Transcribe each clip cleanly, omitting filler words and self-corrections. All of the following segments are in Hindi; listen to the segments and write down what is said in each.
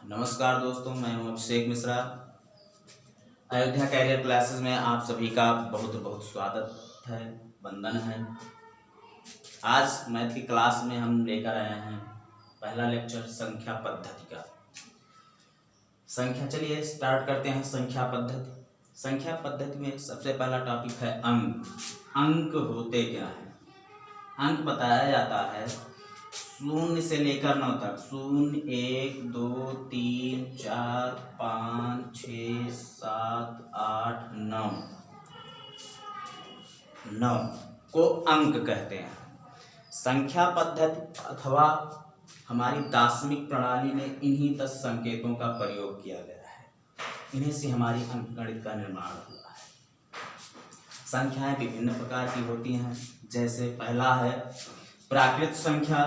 नमस्कार दोस्तों, मैं हूं अभिषेक मिश्रा। अयोध्या कैरियर क्लासेस में आप सभी का बहुत बहुत स्वागत है, वंदन है। आज मैथ की क्लास में हम लेकर आए हैं पहला लेक्चर संख्या पद्धति का। चलिए स्टार्ट करते हैं संख्या पद्धति। संख्या पद्धति में सबसे पहला टॉपिक है अंक। अंक होते क्या है? अंक बताया जाता है 0 से लेकर 9 तक। 0, 1, 2, 3, 4, 5, 6, 7, 8, 9 को अंक कहते हैं। संख्या पद्धति अथवा हमारी दार्शनिक प्रणाली में इन्हीं 10 संकेतों का प्रयोग किया गया है। इन्हीं से हमारी अंकगणित का निर्माण हुआ है। संख्याएं विभिन्न प्रकार की होती हैं, जैसे पहला है प्राकृत संख्या।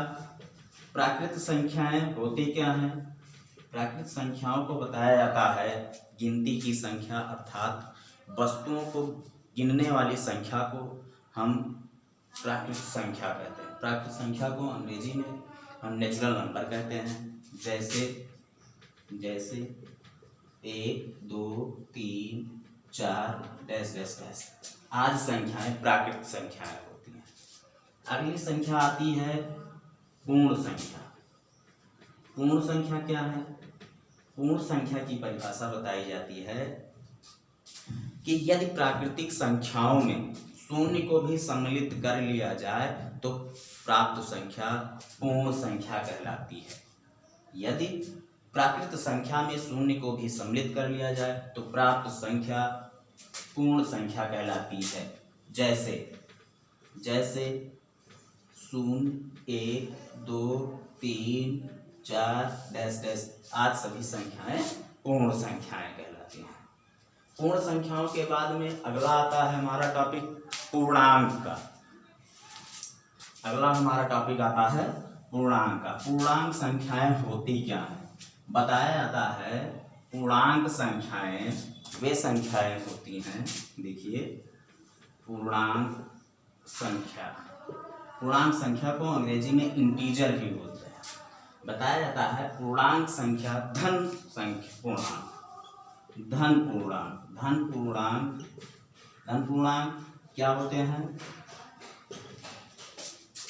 प्राकृत संख्याएं होती क्या हैं? प्राकृत संख्याओं को बताया जाता है गिनती की संख्या, अर्थात वस्तुओं को गिनने वाली संख्या को हम प्राकृत संख्या कहते हैं। प्राकृत संख्या को अंग्रेजी में हम नेचुरल नंबर कहते हैं, जैसे 1, 2, 3, 4 डैश डैश डैश। आज संख्याएं प्राकृत संख्याएं होती हैं। अगली संख्या आती है पूर्ण संख्या। पूर्ण संख्या क्या है? पूर्ण संख्या की परिभाषा बताई जाती है कि यदि प्राकृतिक संख्याओं में 0 को भी सम्मिलित कर लिया जाए तो प्राप्त संख्या पूर्ण संख्या कहलाती है। यदि प्राकृत संख्या में 0 को भी सम्मिलित कर लिया जाए तो प्राप्त संख्या पूर्ण संख्या कहलाती है। जैसे 0, 1, 2, 3, 4 डैश डैश। आज सभी संख्याएं पूर्ण संख्याएं कहलाती हैं। पूर्ण संख्याओं के बाद में अगला आता है हमारा टॉपिक पूर्णांक का। अगला हमारा टॉपिक आता है पूर्णांक का। पूर्णांक संख्याएं होती क्या हैं? बताया जाता है पूर्णांक संख्याएं वे संख्याएं होती हैं। देखिए, पूर्णांक संख्या, पूर्णांक संख्या को अंग्रेजी में इंटीजर भी बोलते हैं। बताया जाता है पूर्णांक संख्या धन संख्या पूर्णांक, धन पूर्णांक क्या होते हैं?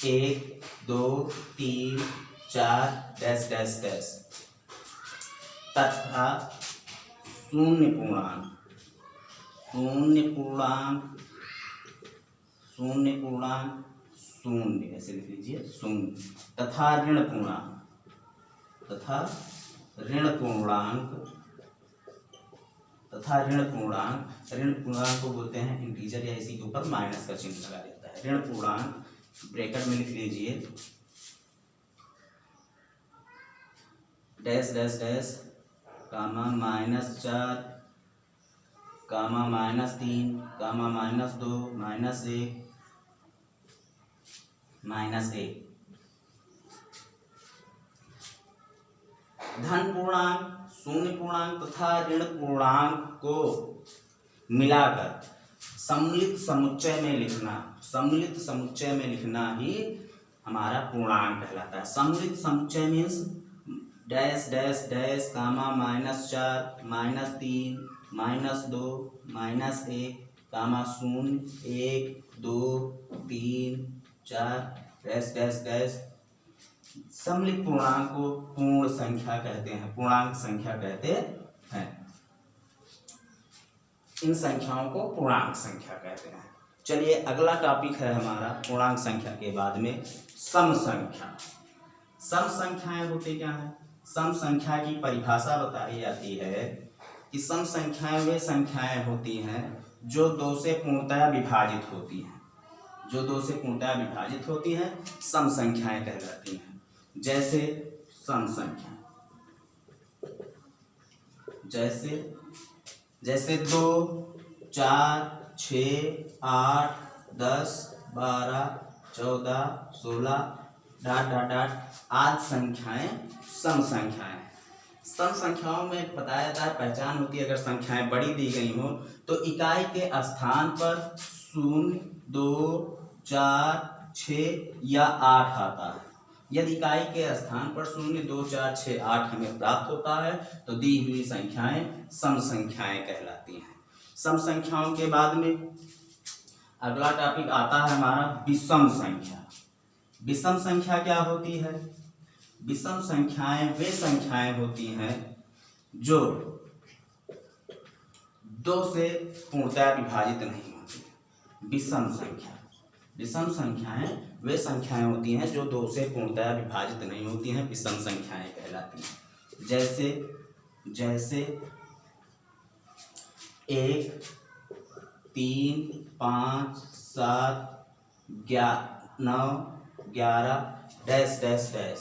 1, 2, 3, 4 डैश डैश डैश तथा शून्य पूर्णांक शून्य ऐसे लिख लीजिए, शून्य। तथा ऋण पूर्णांक को बोलते हैं इंटीजर, या इसी के ऊपर माइनस का चिन्ह लगा देता है। ऋण पूर्णांक ब्रैकेट में लिख लीजिए डैश डैश डैश कामा -4 कामा -3 कामा -2 -1 धन पूर्णांक, शून्य पूर्णांक तथा ऋण पूर्णांक को मिलाकर सम्मिलित समुच्चय में लिखना ही हमारा पूर्णांक कहलाता है। सम्मिलित समुच्चय मीन्स डैश डैश डैश कामा -4 -3 -2 -1 कामा 0 1 2 3 4 डैश डैश डैश। सम्मिलित पूर्णांक को पूर्ण संख्या कहते हैं, पूर्णांक संख्या कहते हैं। इन संख्याओं को पूर्णांक संख्या कहते हैं। चलिए अगला टॉपिक है हमारा पूर्णांक संख्या के बाद में सम संख्या। सम संख्याएं होती क्या है? सम संख्या की परिभाषा बताई जाती है कि सम संख्याएं वे संख्याएं होती हैं जो 2 से पूर्णतः विभाजित होती हैं। जो 2 से पूर्णतः विभाजित होती हैं सम संख्याएं कहलाती हैं। जैसे सम संख्या जैसे 2, 4, 6, 8, 10, 12, 14, 16 डॉट डॉट डॉट आज संख्याएं सम संख्याएं। सम संख्याओं में बताया जाता है पहचान होती है, अगर संख्याएं बड़ी दी गई हो तो इकाई के स्थान पर 0, 2, 4, 6 या 8 आता है। यदि इकाई के स्थान पर 0, 2, 4, 6, 8 हमें प्राप्त होता है तो दी हुई संख्याएं सम संख्याएं कहलाती हैं। सम संख्याओं के बाद में अगला टॉपिक आता है हमारा विषम संख्या। विषम संख्या क्या होती है? विषम संख्याएं वे संख्याएं होती हैं जो 2 से पूर्णतः विभाजित नहीं होती। विषम संख्याएं वे संख्याएं होती हैं जो 2 से पूर्णतः विभाजित नहीं होती हैं, विषम संख्याएं कहलाती हैं। जैसे 1, 3, 5, 7, 9, 11 डैश डैश डैश,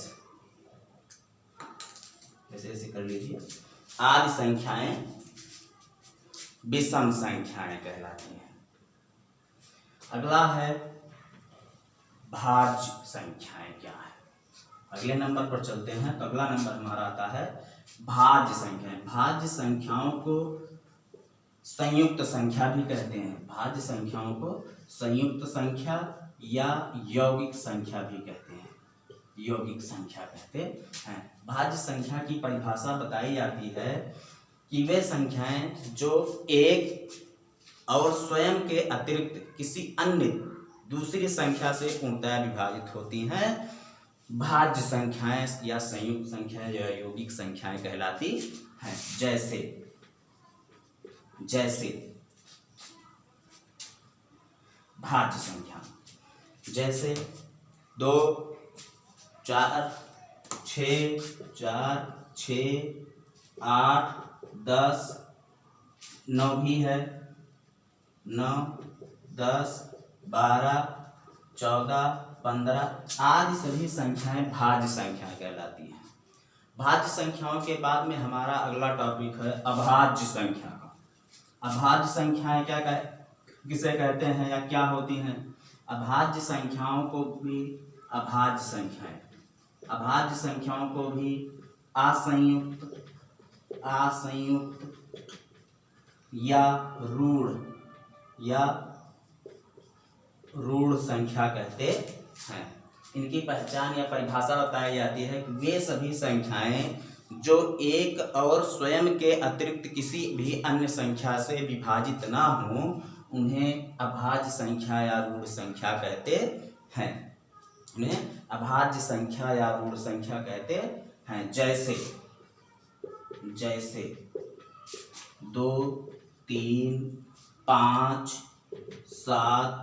ऐसे कर लीजिए। आदि संख्याएं विषम संख्याएं कहलाती हैं। अगला है भाज्य संख्याएं क्या है। अगले नंबर पर चलते हैं तो अगला नंबर हमारा आता है भाज्य संख्याएं। भाज्य संख्याओं को संयुक्त संख्या भी कहते हैं। भाज्य संख्याओं को संयुक्त संख्या या यौगिक संख्या भी कहते हैं। यौगिक संख्या कहते हैं। भाज्य संख्या की परिभाषा बताई जाती है कि वे संख्याएं जो एक और स्वयं के अतिरिक्त किसी अन्य दूसरी संख्या से पूर्णतः विभाजित होती हैं, भाज्य संख्याएं या संयुक्त संख्या या यौगिक संख्याएं कहलाती हैं। जैसे भाज्य संख्या जैसे 2, 4, 6, 8, 10, 9 भी है, 9, 10, 12, 14, 15 आदि सभी संख्याएं भाज्य संख्या कहलाती हैं। भाज्य संख्याओं के बाद में हमारा अगला टॉपिक है अभाज्य संख्या का। अभाज्य संख्याएं किसे कहते हैं या क्या होती हैं? अभाज्य संख्याओं को भी अभाज्य संख्याओं को भी असंयुक्त या रूढ़ संख्या कहते हैं। इनकी पहचान या परिभाषा बताई जाती है कि वे सभी संख्याएं जो एक और स्वयं के अतिरिक्त किसी भी अन्य संख्या से विभाजित ना हो उन्हें अभाज्य संख्या या रूढ़ संख्या कहते हैं। उन्हें अभाज्य संख्या या रूढ़ संख्या कहते हैं। जैसे 2, 3, 5, 7,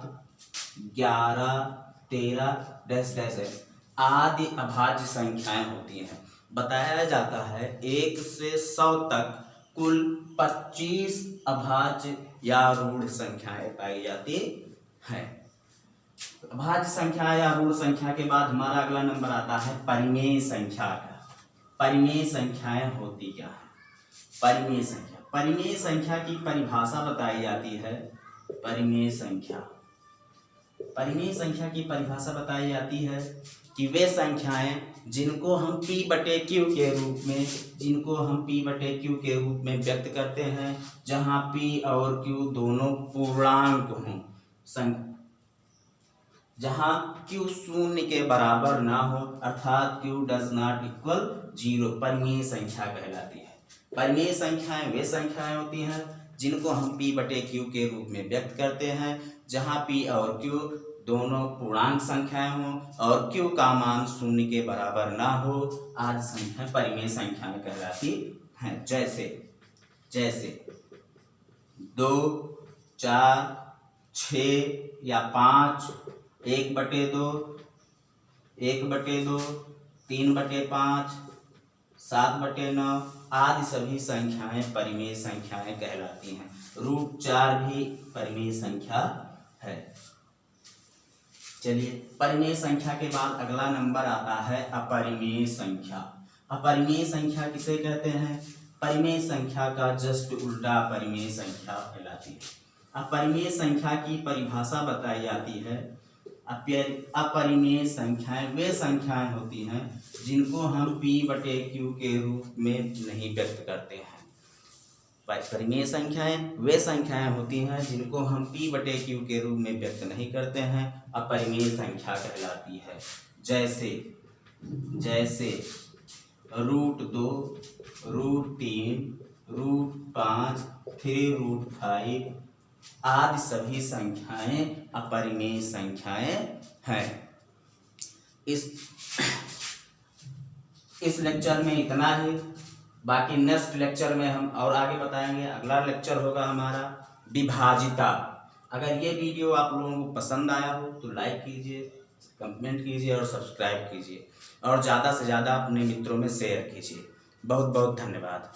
11, 13 डैश डैश आदि अभाज्य संख्याएं होती हैं। बताया जाता है 1 से 100 तक कुल 25 अभाज्य या रूढ़ संख्याएं पाई जाती हैं। अभाज्य संख्या या रूढ़ संख्या के बाद हमारा अगला नंबर आता है परिमेय संख्या का। परिमेय संख्याएं होती क्या है? परिमेय संख्या की परिभाषा बताई जाती है। परिमेय संख्या की परिभाषा बताई जाती है कि वे संख्याएं जिनको हम P/Q के रूप में व्यक्त करते हैं, जहां P और Q दोनों पूर्णांक हों, जहां Q 0 के बराबर ना हो अर्थात Q does not equal 0 परिमेय संख्या कहलाती है। परिमेय संख्याएं वे संख्याएं होती हैं जिनको हम P/Q के रूप में व्यक्त करते हैं, जहां P और Q दोनों पूर्णांक संख्याएं हों और Q का मान 0 के बराबर ना हो आदि संख्या परिमेय संख्याएं कहलाती हैं। जैसे 2, 4, 6 या 5, 1/2, 3/5, 7/9 आदि सभी संख्याएं परिमेय संख्याएं कहलाती हैं। √4 भी परिमेय संख्या है। चलिए, परिमेय संख्या के बाद अगला नंबर आता है अपरिमेय संख्या। अपरिमेय संख्या किसे कहते हैं? परिमेय संख्या का जस्ट उल्टा परिमेय संख्या कहलाती है। अपरिमेय संख्या की परिभाषा बताई जाती है। अपरिमेय संख्याएं वे संख्याएं होती हैं जिनको हम P/Q के रूप में नहीं व्यक्त करते हैं। परिमेय संख्याएं वे संख्याएं होती हैं जिनको हम P/Q के रूप में व्यक्त नहीं करते हैं, अपरिमेय संख्या कहलाती है। जैसे √2, √3, √5, फिर √5 आदि सभी संख्याएं अपरिमेय संख्याएं हैं। इस लेक्चर में इतना ही। बाकी नेक्स्ट लेक्चर में हम और आगे बताएंगे। अगला लेक्चर होगा हमारा विभाजिता। अगर ये वीडियो आप लोगों को पसंद आया हो तो लाइक कीजिए, कमेंट कीजिए और सब्सक्राइब कीजिए, और ज़्यादा से ज़्यादा अपने मित्रों में शेयर कीजिए। बहुत बहुत धन्यवाद।